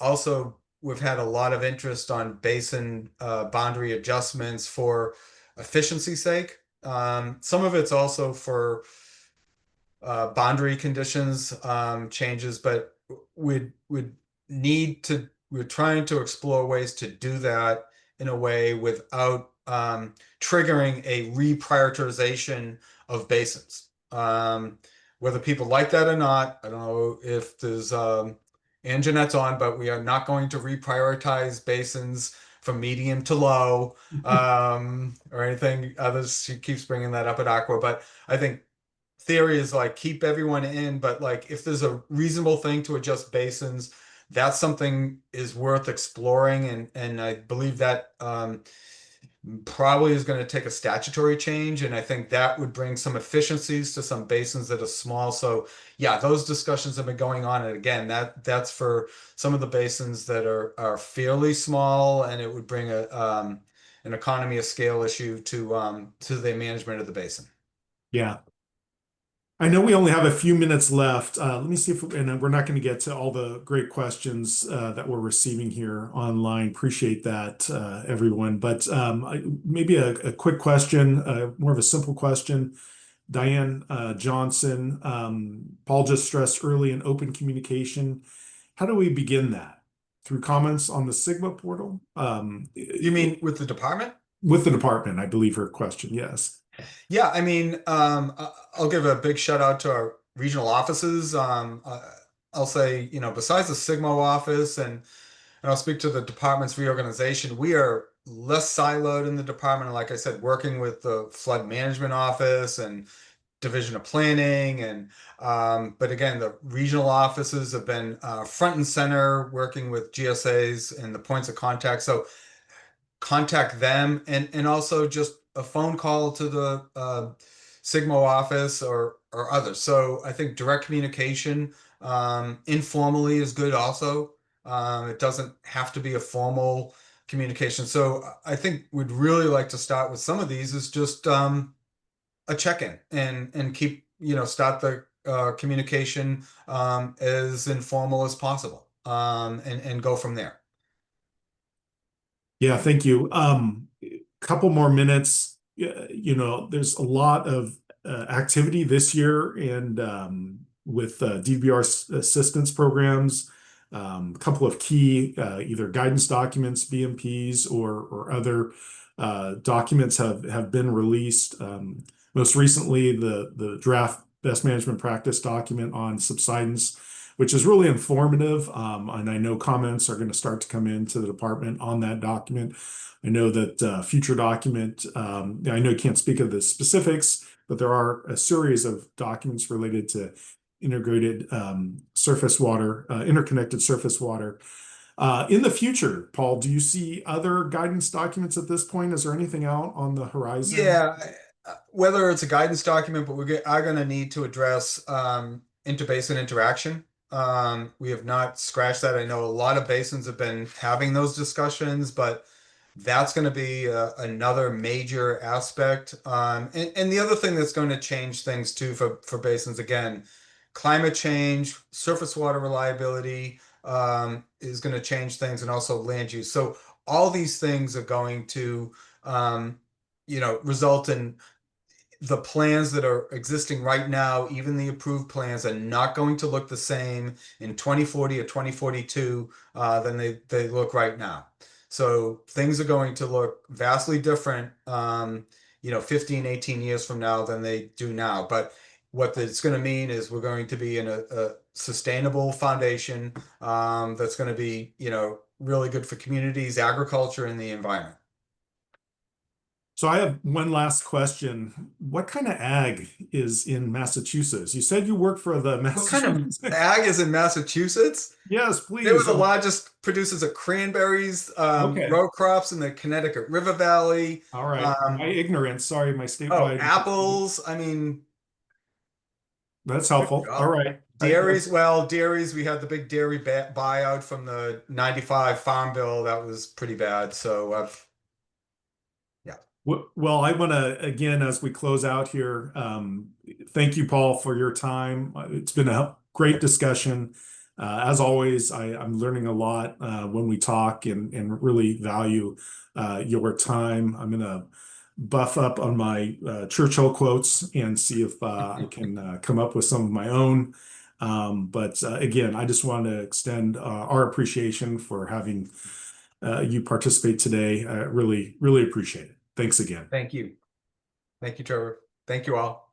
Also, we've had a lot of interest on basin boundary adjustments for efficiency's sake. Some of it's also for boundary conditions changes, but we'd need to, we're trying to explore ways to do that in a way without triggering a reprioritization of basins. Whether people like that or not, I don't know if there's and Jeanette's on, but we are not going to reprioritize basins from medium to low or anything. Others, she keeps bringing that up at Aqua, but I think theory is like keep everyone in, but like if there's a reasonable thing to adjust basins, that's something is worth exploring, and I believe that probably is going to take a statutory change, and I think that would bring some efficiencies to some basins that are small. So yeah, those discussions have been going on, and again, that's for some of the basins that are fairly small, and it would bring an economy of scale issue to the management of the basin. Yeah. I know we only have a few minutes left. Let me see if, and we're not going to get to all the great questions that we're receiving here online. Appreciate that, everyone. But maybe a quick question, more of a simple question. Diane Johnson, Paul just stressed early and open communication. How do we begin that? Through comments on the Sigma portal? You mean with the department? With the department, I believe her question, yes. Yeah, I mean, I'll give a big shout out to our regional offices. I'll say, besides the Sigmo office, and I'll speak to the department's reorganization, we are less siloed in the department. Like I said, working with the flood management office and division of planning, and but again, the regional offices have been front and center working with GSAs and the points of contact. So contact them, and also just a phone call to the Sigmo office or others. So I think direct communication informally is good also. It doesn't have to be a formal communication. So I think we'd really like to start with some of these is just a check-in and keep, start the communication as informal as possible, and go from there. Yeah, thank you. Couple more minutes. There's a lot of activity this year, and with DWR assistance programs, a couple of key either guidance documents, BMPs, or other documents have been released. Most recently, the draft best management practice document on subsidence, which is really informative. And I know comments are going to start to come into the department on that document. I know that future document, I know you can't speak of the specifics, but there are a series of documents related to integrated surface water, interconnected surface water. In the future, Paul, do you see other guidance documents at this point? Is there anything out on the horizon? Yeah, whether it's a guidance document, but are going to need to address interbasin interaction. We have not scratched that. I know a lot of basins have been having those discussions, but that's going to be another major aspect. And the other thing that's going to change things too for basins, again, climate change, surface water reliability is going to change things, and also land use. So all these things are going to result in the plans that are existing right now, even the approved plans, are not going to look the same in 2040 or 2042 than they look right now. So things are going to look vastly different, 15, 18 years from now than they do now. But what it's going to mean is we're going to be in a sustainable foundation that's going to be, really good for communities, agriculture, and the environment. So I have one last question. What kind of ag is in Massachusetts? You said you work for the What kind of Massachusetts. ag is in Massachusetts? Yes, They were please. the largest producers of cranberries, Okay. row crops in the Connecticut River Valley. All right. My ignorance. Sorry, my Oh, statewide. apples. I mean, That's helpful. All right. dairies. We had the big dairy buyout from the '95 Farm Bill. That was pretty bad. So, yeah. Well, I want to, again, as we close out here, thank you, Paul, for your time. It's been a great discussion. As always, I'm learning a lot when we talk and really value your time. I'm going to buff up on my Churchill quotes and see if I can come up with some of my own. But again, I just want to extend our appreciation for having you participate today. Really, really appreciate it. Thanks again. Thank you. Thank you, Trevor. Thank you all.